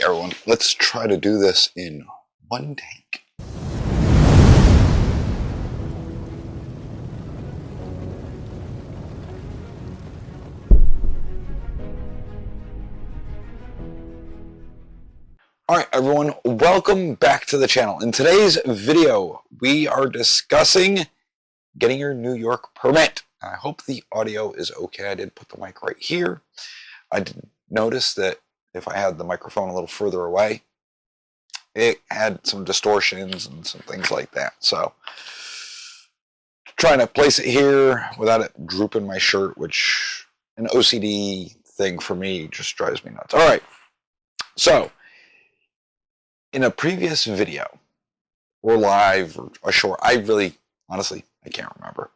right, everyone, let's try to do this in one take. All right, everyone, welcome back to the channel. In today's video, we are discussing getting your New York permit. I hope the audio is okay. I did put the mic right here. I did notice that if I had the microphone a little further away, it had some distortions and some things like that. So trying to place it here without it drooping my shirt, which an OCD thing for me just drives me nuts. All right, so in a previous video or live or a short, honestly, I can't remember.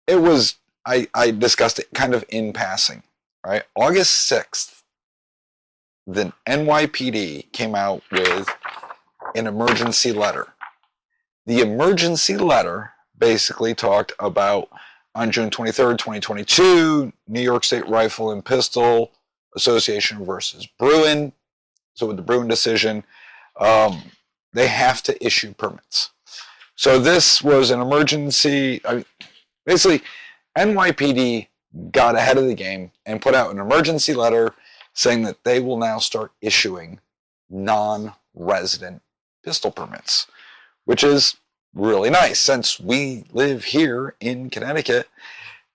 It was, I discussed it kind of in passing, right? August 6th, the NYPD came out with an emergency letter. The emergency letter basically talked about, on June 23rd, 2022, New York State Rifle and Pistol Association versus Bruin. So with the Bruin decision, they have to issue permits. So this was an emergency. Basically, NYPD got ahead of the game and put out an emergency letter saying that they will now start issuing non-resident pistol permits, which is really nice since we live here in Connecticut,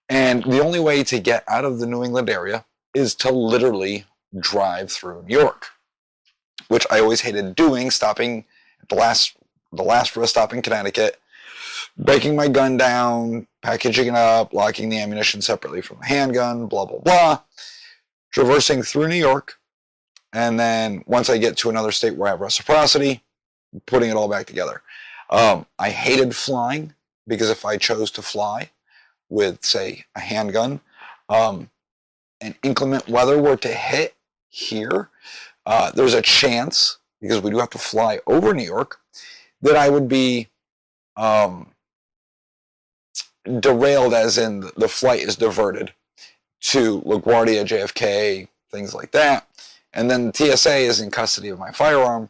and the only way to get out of the New England area is to literally drive through New York, which I always hated doing, stopping at the last rest stop in Connecticut, breaking my gun down, packaging it up, locking the ammunition separately from the handgun, blah, blah, blah, traversing through New York, and then once I get to another state where I have reciprocity, putting it all back together. I hated flying because if I chose to fly with, say, a handgun, and inclement weather were to hit here, there's a chance, because we do have to fly over New York, that I would be derailed, as in the flight is diverted to LaGuardia, JFK, things like that. And then the TSA is in custody of my firearm.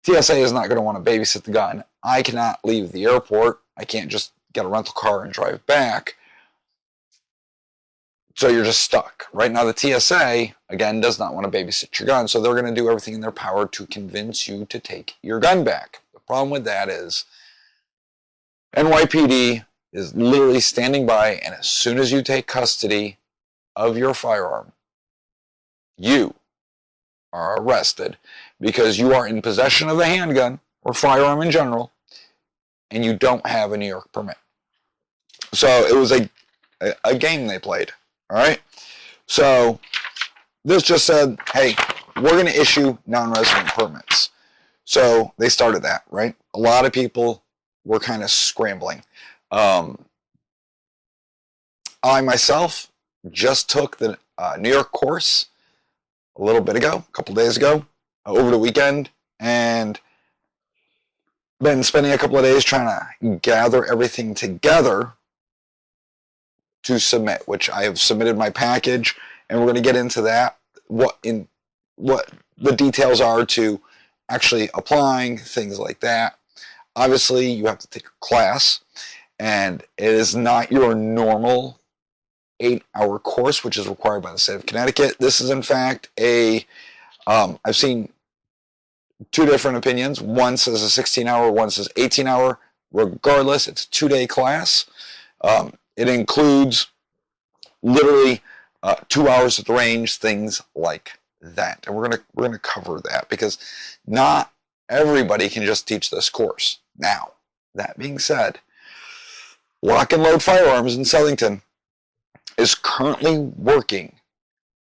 TSA is not going to want to babysit the gun. I cannot leave the airport. I can't just get a rental car and drive back. So you're just stuck. Right now, the TSA, again, does not want to babysit your gun, so they're going to do everything in their power to convince you to take your gun back. The problem with that is NYPD is literally standing by, and as soon as you take custody of your firearm, you are arrested because you are in possession of a handgun or firearm in general, and you don't have a New York permit. So it was a game they played. All right, so this just said, hey, we're going to issue non-resident permits. So they started that, right? A lot of people were kind of scrambling. I myself just took the New York course a little bit ago, a couple days ago, over the weekend, and been spending a couple of days trying to gather everything together to submit, which I have submitted my package, and we're going to get into that, what the details are to actually applying, things like that. Obviously, you have to take a class, and it is not your normal 8-hour course, which is required by the state of Connecticut. This is, in fact, I've seen two different opinions. One says a 16-hour, one says 18-hour. Regardless, it's a 2-day class. It includes literally 2 hours at the range, things like that. And we're gonna cover that because not everybody can just teach this course. Now, that being said, Lock and Load Firearms in Sellington is currently working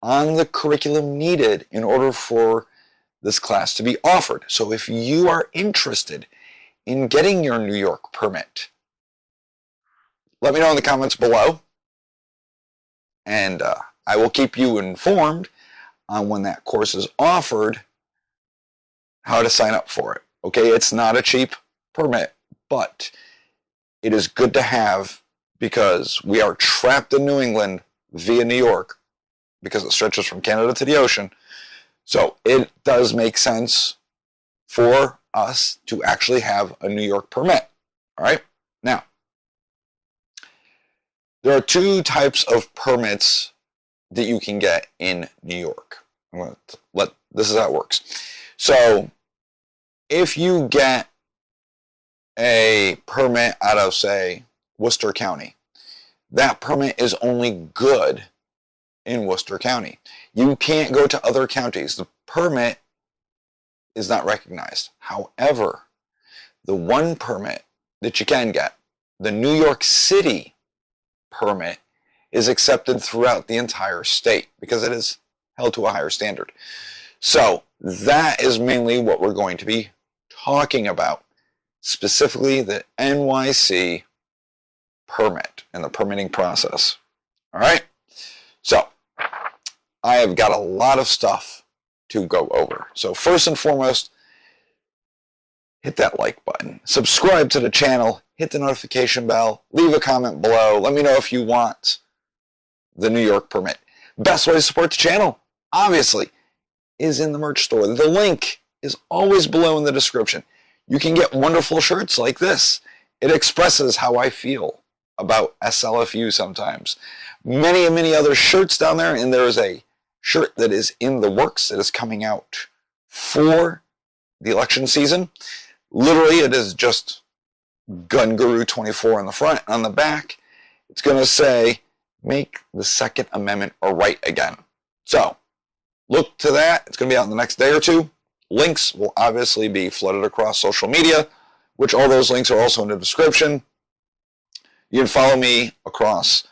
on the curriculum needed in order for this class to be offered. So if you are interested in getting your New York permit, let me know in the comments below, and I will keep you informed on when that course is offered, how to sign up for it. Okay, it's not a cheap permit, but it is good to have because we are trapped in New England via New York because it stretches from Canada to the ocean. So it does make sense for us to actually have a New York permit. All right. Now, there are two types of permits that you can get in New York. This is how it works. So if you get a permit out of, say, Worcester County, that permit is only good in Worcester County. You can't go to other counties. The permit is not recognized. However, the one permit that you can get, the New York City permit, is accepted throughout the entire state because it is held to a higher standard. So that is mainly what we're going to be talking about, specifically the NYC permit and the permitting process. All right. So I have got a lot of stuff to go over. So first and foremost, hit that like button, subscribe to the channel, hit the notification bell, leave a comment below. Let me know if you want the New York permit. Best way to support the channel, obviously, is in the merch store. The link is always below in the description. You can get wonderful shirts like this. It expresses how I feel about SLFU sometimes. Many other shirts down there, and there is a shirt that is in the works that is coming out for the election season. Literally, it is just Gun Guru 24 on the front. On the back, it's going to say, "Make the Second Amendment a right again." So, look to that. It's going to be out in the next day or two. Links will obviously be flooded across social media, which all those links are also in the description. You can follow me across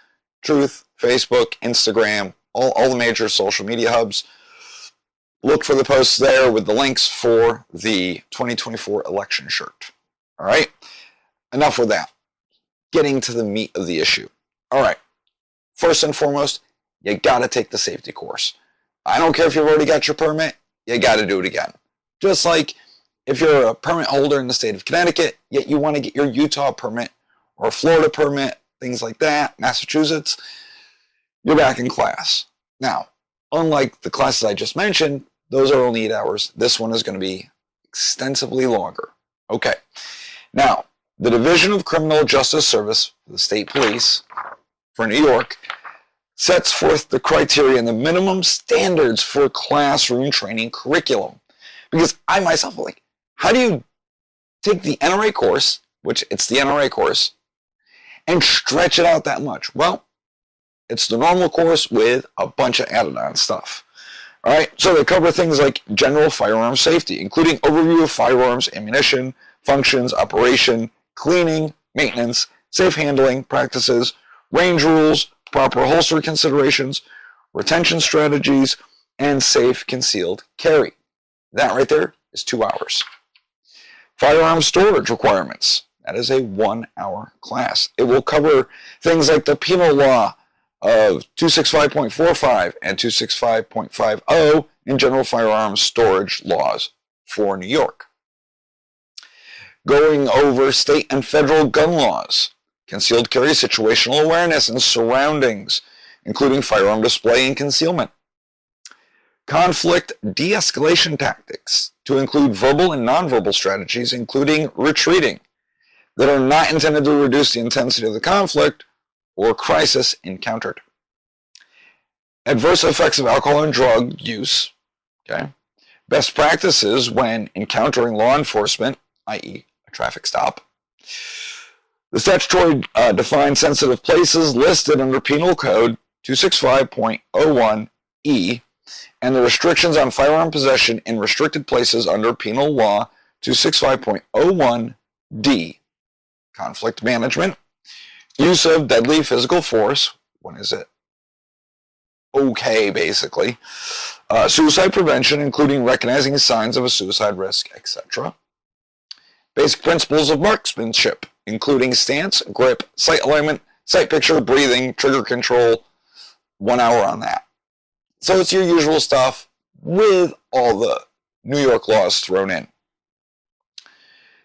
Truth, Facebook, Instagram, all the major social media hubs. Look for the posts there with the links for the 2024 election shirt. All right? Enough with that. Getting to the meat of the issue. All right. First and foremost, you got to take the safety course. I don't care if you've already got your permit, you got to do it again. Just like if you're a permit holder in the state of Connecticut, yet you want to get your Utah permit or Florida permit, things like that, Massachusetts, you're back in class. Now, unlike the classes I just mentioned, those are only 8 hours. This one is going to be extensively longer. Okay. Now, the Division of Criminal Justice Service, the state police for New York, sets forth the criteria and the minimum standards for classroom training curriculum. Because I myself am like, how do you take the NRA course, which it's the NRA course, and stretch it out that much? Well, it's the normal course with a bunch of added-on stuff. All right, so they cover things like general firearms safety, including overview of firearms, ammunition, functions, operation, cleaning, maintenance, safe handling practices, range rules, proper holster considerations, retention strategies, and safe concealed carry. That right there is 2 hours. Firearm storage requirements. That is a 1 hour class. It will cover things like the penal law of 265.45 and 265.50 in general firearms storage laws for New York. Going over state and federal gun laws, concealed carry, situational awareness and surroundings, including firearm display and concealment. Conflict de-escalation tactics, to include verbal and nonverbal strategies, including retreating, that are not intended to reduce the intensity of the conflict or crisis encountered. Adverse effects of alcohol and drug use. Okay. Best practices when encountering law enforcement, i.e. a traffic stop. The statutory defined sensitive places listed under Penal Code 265.01E and the restrictions on firearm possession in restricted places under Penal Law 265.01D. Conflict management. Use of deadly physical force. When is it okay, basically. Suicide prevention, including recognizing signs of a suicide risk, etc. Basic principles of marksmanship, including stance, grip, sight alignment, sight picture, breathing, trigger control. 1 hour on that. So it's your usual stuff with all the New York laws thrown in.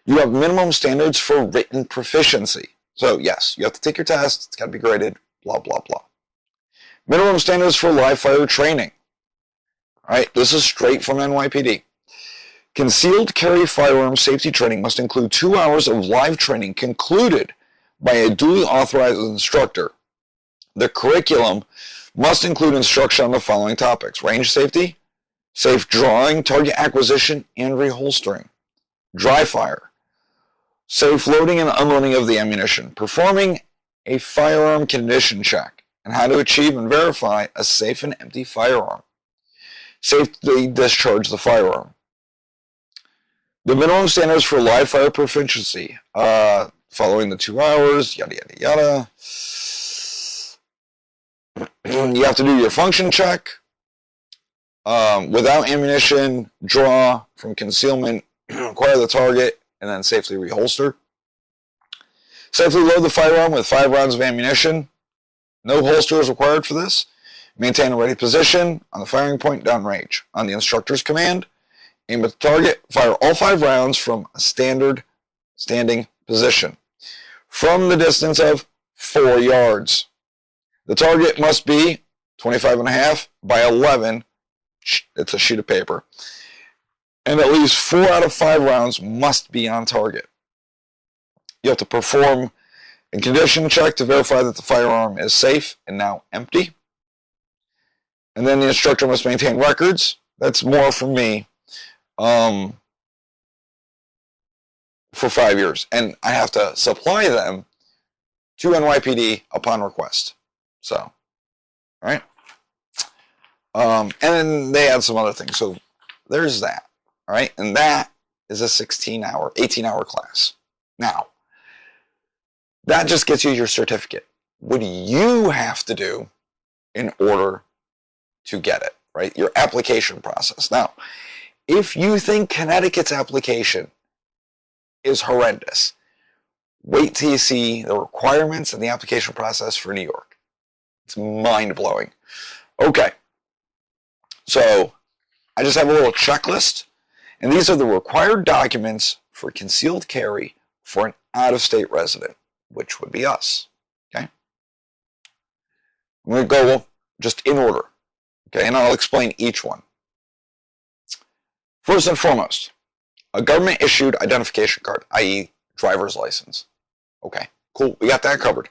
You have minimum standards for written proficiency. So yes, you have to take your test, it's got to be graded, blah, blah, blah. Minimum standards for live fire training. All right, this is straight from NYPD. Concealed carry firearm safety training must include 2 hours of live training concluded by a duly authorized instructor. The curriculum must include instruction on the following topics: range safety, safe drawing, target acquisition and reholstering, dry fire, safe loading and unloading of the ammunition, performing a firearm condition check, and how to achieve and verify a safe and empty firearm, safely discharge the firearm. The minimum standards for live fire proficiency, following the 2 hours, yada, yada, yada. You have to do your function check. Without ammunition, draw from concealment, acquire the target, and then safely reholster. Safely load the firearm with 5 rounds of ammunition. No holster is required for this. Maintain a ready position on the firing point downrange. On the instructor's command, aim at the target, fire all 5 rounds from a standard standing position from the distance of 4 yards. The target must be 25.5 by 11. It's a sheet of paper. And at least 4 out of 5 rounds must be on target. You have to perform a condition check to verify that the firearm is safe and now empty. And then the instructor must maintain records. That's more for me. For 5 years. And I have to supply them to NYPD upon request. So, all right. And then they add some other things. So there's that. All right. And that is a 18-hour class. Now, that just gets you your certificate. What do you have to do in order to get it, right? Your application process. Now, if you think Connecticut's application is horrendous, wait till you see the requirements and the application process for New York. It's mind-blowing. Okay. So, I just have a little checklist, and these are the required documents for concealed carry for an out-of-state resident, which would be us. Okay? I'm going to go just in order. Okay, and I'll explain each one. First and foremost, a government-issued identification card, i.e. driver's license. Okay, cool, we got that covered.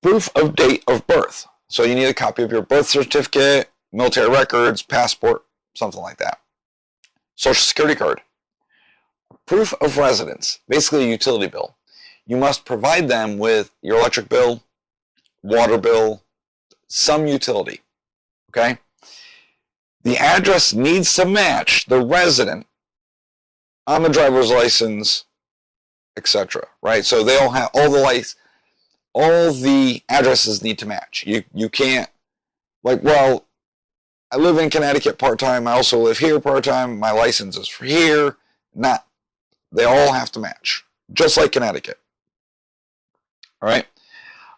Proof of date of birth. So you need a copy of your birth certificate, military records, passport, something like that. Social security card. Proof of residence, basically a utility bill. You must provide them with your electric bill, water bill, some utility. Okay? The address needs to match the resident on the driver's license, etc. Right? So they all have all the addresses need to match. You can't, like, well, I live in Connecticut part-time, I also live here part-time, my license is for here. Not. They all have to match, just like Connecticut. All right?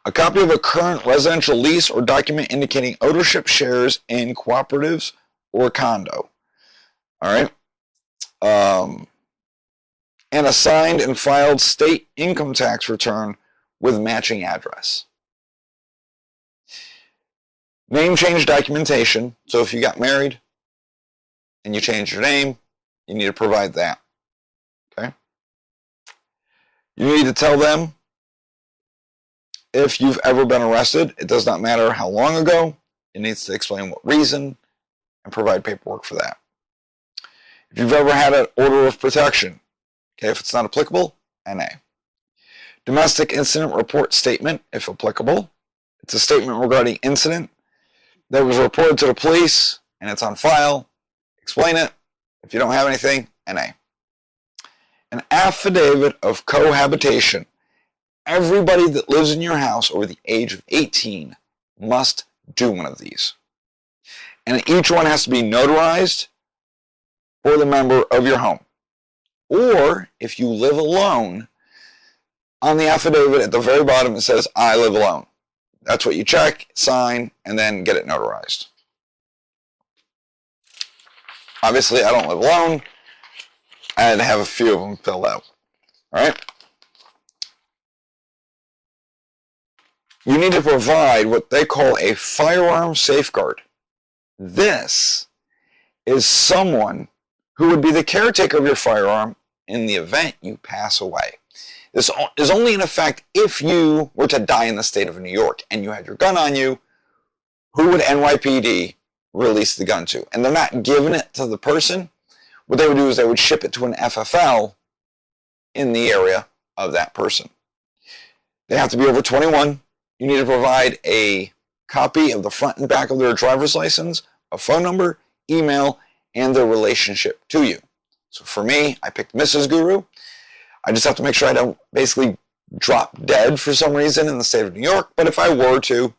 A copy of a current residential lease or document indicating ownership shares in cooperatives or condo. All right? And a signed and filed state income tax return with matching address. Name change documentation. So if you got married and you changed your name, you need to provide that. Okay? You need to tell them if you've ever been arrested. It does not matter how long ago. It needs to explain what reason and provide paperwork for that. If you've ever had an order of protection, okay, if it's not applicable, NA. Domestic incident report statement, if applicable. It's a statement regarding incident that was reported to the police and it's on file. Explain it. If you don't have anything, NA. An affidavit of cohabitation. Everybody that lives in your house over the age of 18 must do one of these. And each one has to be notarized for the member of your home. Or if you live alone, on the affidavit at the very bottom it says, I live alone. That's what you check, sign, and then get it notarized. Obviously, I don't live alone. I had to have a few of them filled out. All right? You need to provide what they call a firearm safeguard. This is someone who would be the caretaker of your firearm in the event you pass away. This is only in effect if you were to die in the state of New York and you had your gun on you. Who would NYPD release the gun to? And they're not giving it to the person. What they would do is they would ship it to an FFL in the area of that person. They have to be over 21. You need to provide a copy of the front and back of their driver's license, a phone number, email, and their relationship to you. So for me, I picked Mrs. Guru. I just have to make sure I don't basically drop dead for some reason in the state of New York. But if I were to,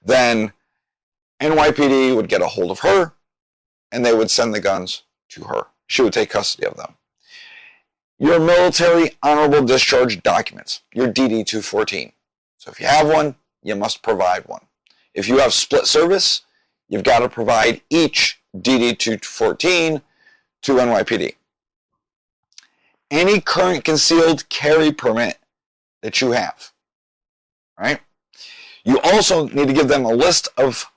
then NYPD would get a hold of her and they would send the guns to her. She would take custody of them. Your military honorable discharge documents, your DD-214. So if you have one, you must provide one. If you have split service, you've got to provide each DD-214 to NYPD. Any current concealed carry permit that you have, right? You also need to give them a list of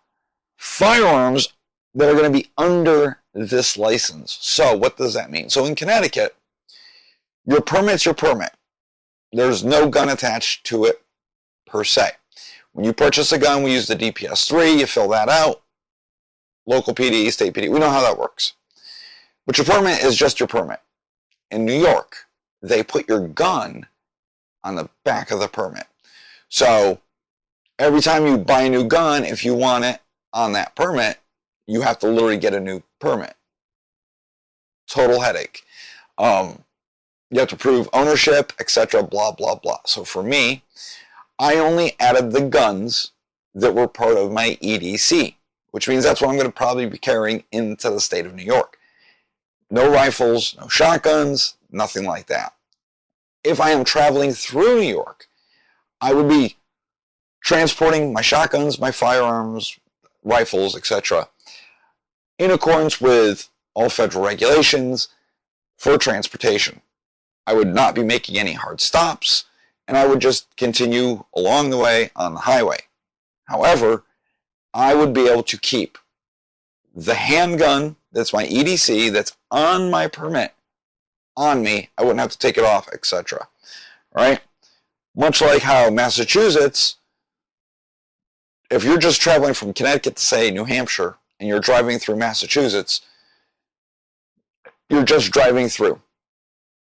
firearms that are going to be under this license. So what does that mean? So in Connecticut, your permit's your permit. There's no gun attached to it per se. When you purchase a gun, we use the DPS-3, you fill that out. Local PD, state PD, we know how that works. But your permit is just your permit. In New York, they put your gun on the back of the permit. So every time you buy a new gun, if you want it on that permit, you have to literally get a new permit. Total headache. You have to prove ownership, etc., blah, blah, blah. So for me, I only added the guns that were part of my EDC, which means that's what I'm going to probably be carrying into the state of New York. No rifles, no shotguns, nothing like that. If I am traveling through New York, I would be transporting my shotguns, my firearms, rifles, etc., in accordance with all federal regulations for transportation. I would not be making any hard stops, and I would just continue along the way on the highway. However, I would be able to keep the handgun that's my EDC, that's on my permit, on me. I wouldn't have to take it off, etc. Right? Much like how Massachusetts, if you're just traveling from Connecticut to, say, New Hampshire, and you're driving through Massachusetts, you're just driving through.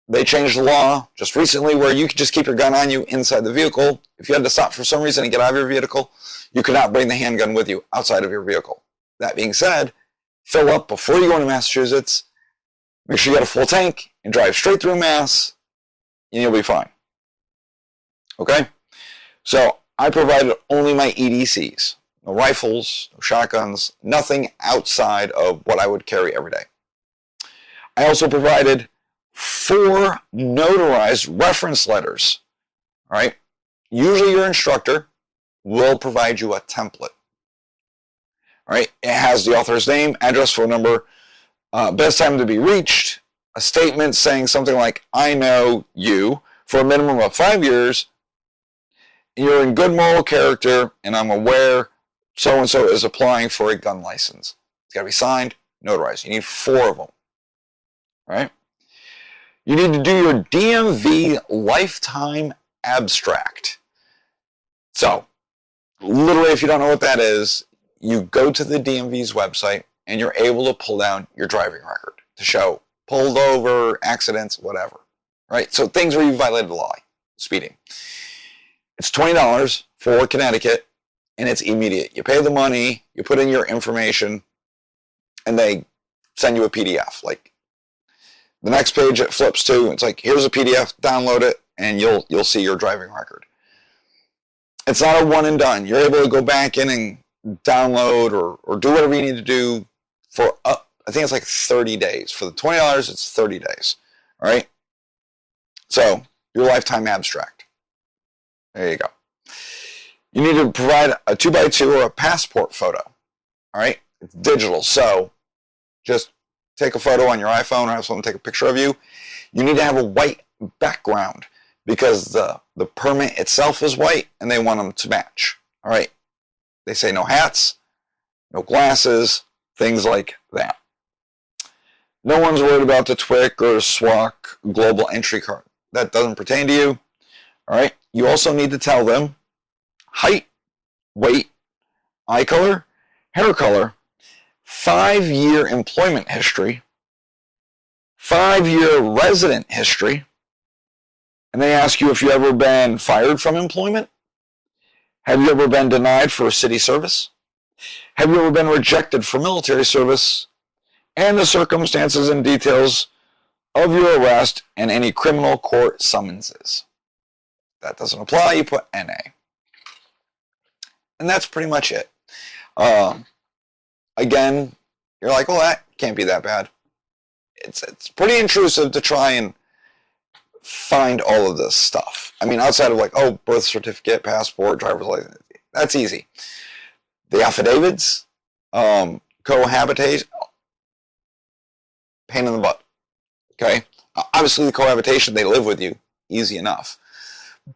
They changed the law just recently where you could just keep your gun on you inside the vehicle. If you had to stop for some reason and get out of your vehicle, you could not bring the handgun with you outside of your vehicle. That being said, fill up before you go into Massachusetts, make sure you got a full tank, and drive straight through Mass, and you'll be fine. Okay? So I provided only my EDCs. No rifles, no shotguns, nothing outside of what I would carry every day. I also provided 4 notarized reference letters. All right? Usually your instructor will provide you a template. All right? It has the author's name, address, phone number, best time to be reached, a statement saying something like, I know you for a minimum of 5 years, you're in good moral character, and I'm aware so-and-so is applying for a gun license. It's got to be signed, notarized. You need 4 of them. All right? You need to do your DMV lifetime abstract. So, literally, if you don't know what that is, you go to the DMV's website and you're able to pull down your driving record to show pulled over, accidents, whatever. Right? So things where you violated the law, speeding. It's $20 for Connecticut, and it's immediate. You pay the money, you put in your information, and they send you a PDF. Like, the next page it flips to, it's like, here's a PDF, download it, and you'll see your driving record. It's not a one and done. You're able to go back in and download or do whatever you need to do for I think it's like 30 days. For the $20, it's 30 days. All right? So, your lifetime abstract. There you go. You need to provide a 2x2 or a passport photo. All right? It's digital, so just take a photo on your iPhone or have someone take a picture of you. You need to have a white background because the permit itself is white and they want them to match. All right? They say no hats, no glasses, things like that. No one's worried about the TWIC or SWAC global entry card. That doesn't pertain to you. All right. You also need to tell them height, weight, eye color, hair color, 5-year employment history, 5-year resident history, and they ask you if you've ever been fired from employment. Have you ever been denied for a city service? Have you ever been rejected for military service? And the circumstances and details of your arrest and any criminal court summonses. That doesn't apply, you put NA. And that's pretty much it. Again, you're like, well, that can't be that bad. It's pretty intrusive to try and find all of this stuff. I mean, outside of like, oh, birth certificate, passport, driver's license, that's easy. The affidavits, cohabitation, pain in the butt. Okay? Obviously, the cohabitation, they live with you, easy enough.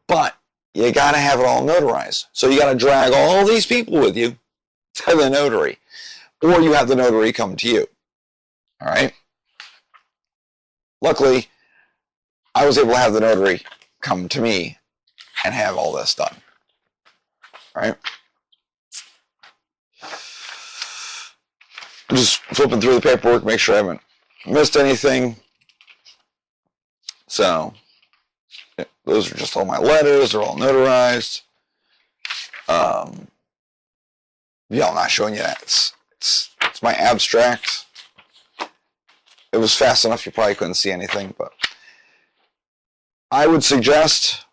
But you got to have it all notarized. So you got to drag all these people with you to the notary. Or you have the notary come to you. All right? Luckily, I was able to have the notary come to me and have all this done. All right? I'm just flipping through the paperwork, make sure I haven't missed anything. So, those are just all my letters. They're all notarized. Yeah, I'm not showing you that. It's my abstract. It was fast enough you probably couldn't see anything, but I would suggest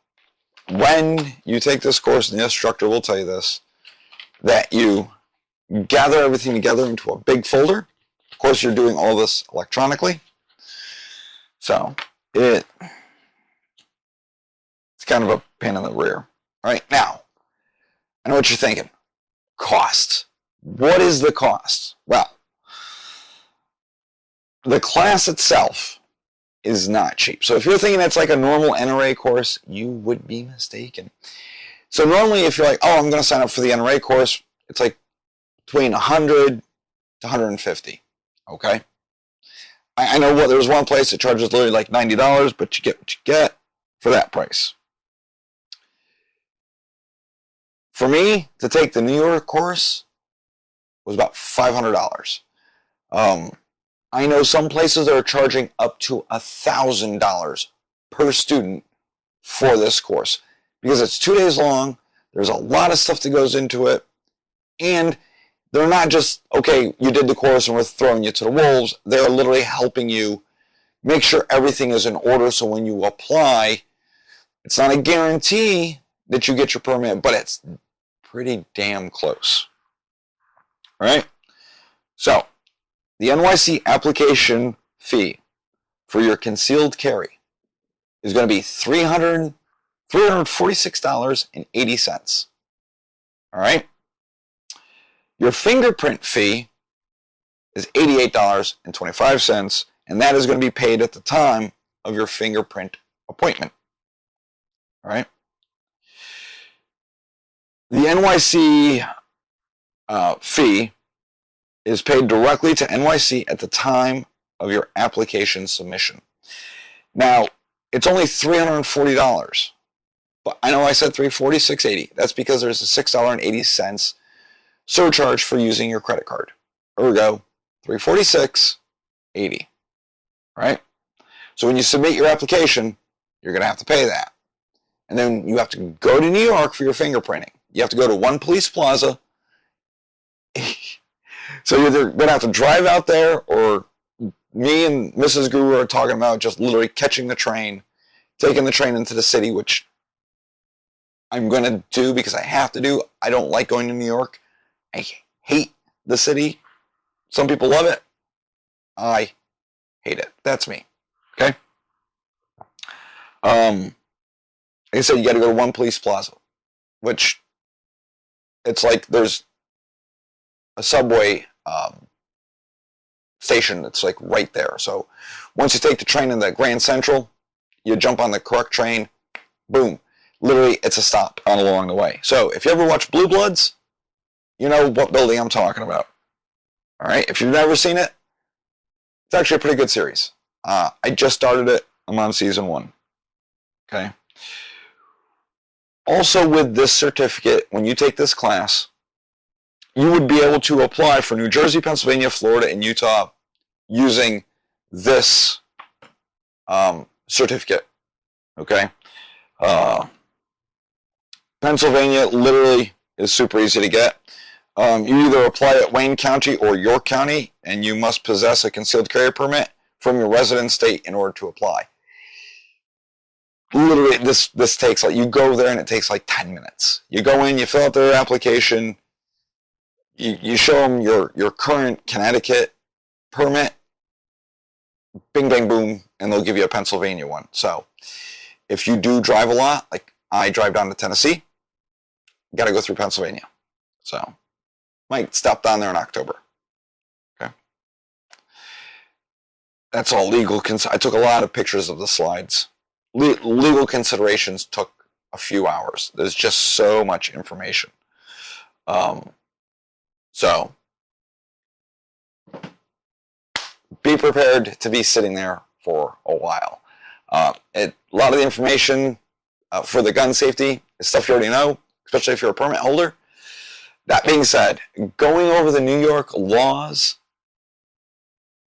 when you take this course, and the instructor will tell you this, that you gather everything together into a big folder. Of course, you're doing all this electronically. So, it's kind of a pain in the rear. All right, now, I know what you're thinking. Cost. What is the cost? Well, the class itself is not cheap. So if you're thinking it's like a normal NRA course, you would be mistaken. So normally if you're like, oh, I'm going to sign up for the NRA course, it's like between 100 to 150. Okay? I know there's one place that charges literally like $90, but you get what you get for that price. For me, to take the New York course was about $500. I know some places that are charging up to $1,000 per student for this course because it's 2 days long. There's a lot of stuff that goes into it, and they're not just, okay, you did the course and we're throwing you to the wolves. They're literally helping you make sure everything is in order so when you apply, it's not a guarantee that you get your permit, but it's pretty damn close. All right? So, the NYC application fee for your concealed carry is going to be $346.80. All right? Your fingerprint fee is $88.25, and that is going to be paid at the time of your fingerprint appointment. All right? The NYC fee is paid directly to NYC at the time of your application submission. Now, it's only $340, but I know I said $346.80. That's because there's a $6.80 surcharge for using your credit card. Ergo, $346.80, right? So when you submit your application, you're going to have to pay that. And then you have to go to New York for your fingerprinting. You have to go to One Police Plaza. So you're either going to have to drive out there, or me and Mrs. Guru are talking about just literally catching the train, taking the train into the city, which I'm going to do because I have to do. I don't like going to New York. I hate the city. Some people love it. I hate it. That's me. Okay? Like I said, you got to go to One Police Plaza, which it's like there's a subway station that's like right there. So once you take the train in the Grand Central, you jump on the correct train, boom. Literally, it's a stop on along the way. So if you ever watch Blue Bloods, you know what building I'm talking about. All right, if you've never seen it, it's actually a pretty good series. I just started it. I'm on season 1. Okay. Also, with this certificate, when you take this class, you would be able to apply for New Jersey, Pennsylvania, Florida, and Utah using this certificate. Okay. Pennsylvania literally is super easy to get. You either apply at Wayne County or York County, and you must possess a concealed carry permit from your resident state in order to apply. Literally, this takes, like, you go there and it takes like 10 minutes. You go in, you fill out their application, you show them your current Connecticut permit, bing, bang, boom, and they'll give you a Pennsylvania one. So if you do drive a lot, like I drive down to Tennessee, you got to go through Pennsylvania. So might stop down there in October. Okay. That's all legal. I took a lot of pictures of the slides. Legal considerations took a few hours. There's just so much information. So be prepared to be sitting there for a while. A lot of the information for the gun safety is stuff you already know, especially if you're a permit holder. That being said, going over the New York laws,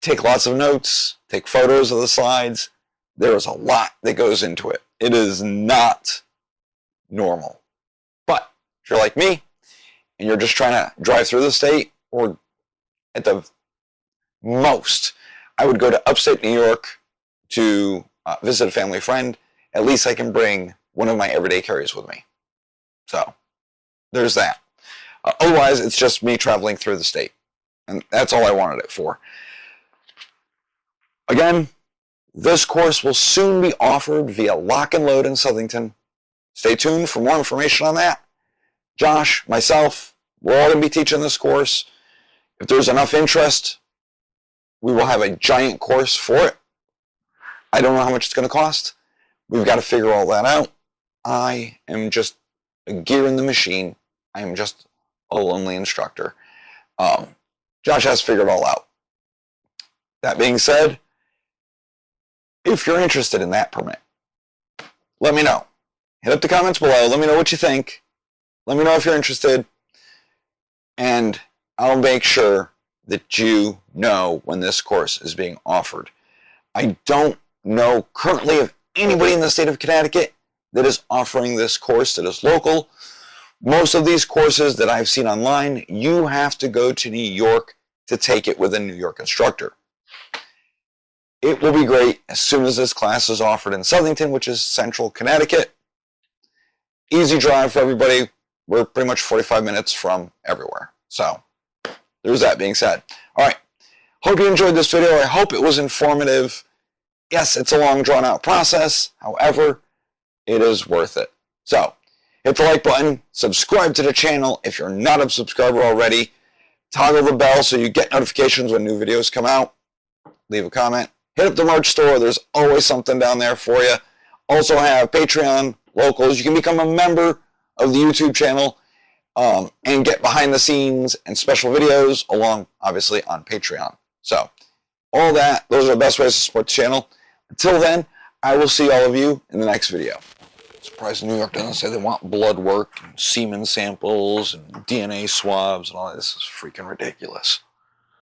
take lots of notes, take photos of the slides. There is a lot that goes into it. It is not normal. But if you're like me, and you're just trying to drive through the state, or at the most, I would go to upstate New York to visit a family friend. At least I can bring one of my everyday carries with me. So there's that. Otherwise, it's just me traveling through the state. And that's all I wanted it for. Again, this course will soon be offered via Lock and Load in Southington. Stay tuned for more information on that. Josh, myself, we're all going to be teaching this course. If there's enough interest, we will have a giant course for it. I don't know how much it's going to cost. We've got to figure all that out. I am just a gear in the machine. I am just a lonely instructor. Josh has figured it all out. That being said, if you're interested in that permit, let me know. Hit up the comments below. Let me know what you think. Let me know if you're interested. And I'll make sure that you know when this course is being offered. I don't know currently of anybody in the state of Connecticut that is offering this course that is local. Most of these courses that I've seen online, you have to go to New York to take it with a New York instructor. It will be great as soon as this class is offered in Southington, which is central Connecticut. Easy drive for everybody. We're pretty much 45 minutes from everywhere. So there's that being said. All right. Hope you enjoyed this video. I hope it was informative. Yes, it's a long, drawn-out process. However, it is worth it. So hit the like button. Subscribe to the channel if you're not a subscriber already. Toggle the bell so you get notifications when new videos come out. Leave a comment. Hit up the merch store. There's always something down there for you. Also have Patreon, locals. You can become a member of the YouTube channel and get behind the scenes and special videos along, obviously, on Patreon. So all that, those are the best ways to support the channel. Until then, I will see all of you in the next video. Surprised New York doesn't say they want blood work and semen samples and DNA swabs and all that. This is freaking ridiculous.